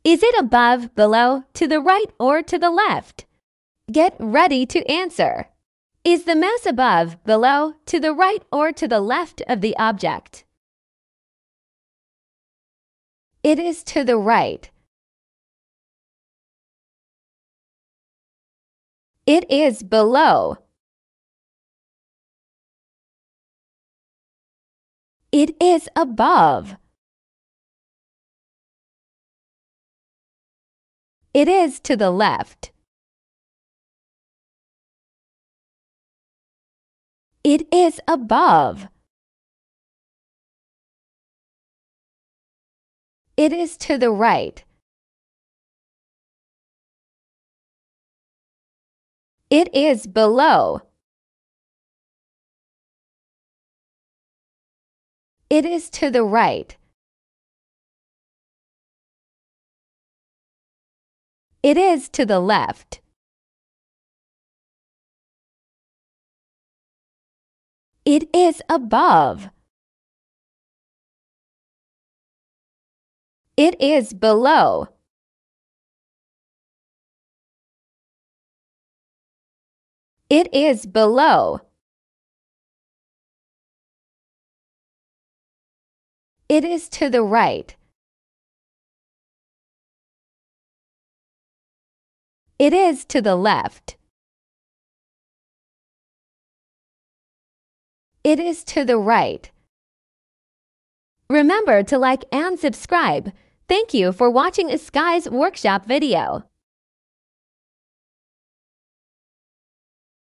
Is it above, below, to the right, or to the left? Get ready to answer. Is the mouse above, below, to the right, or to the left of the object? It is to the right. It is below. It is above. It is to the left. It is above. It is to the right. It is below. It is to the right. It is to the left. It is above. It is below. It is below. It is to the right. It is to the left. It is to the right. Remember to like and subscribe. Thank you for watching Skye's workshop video.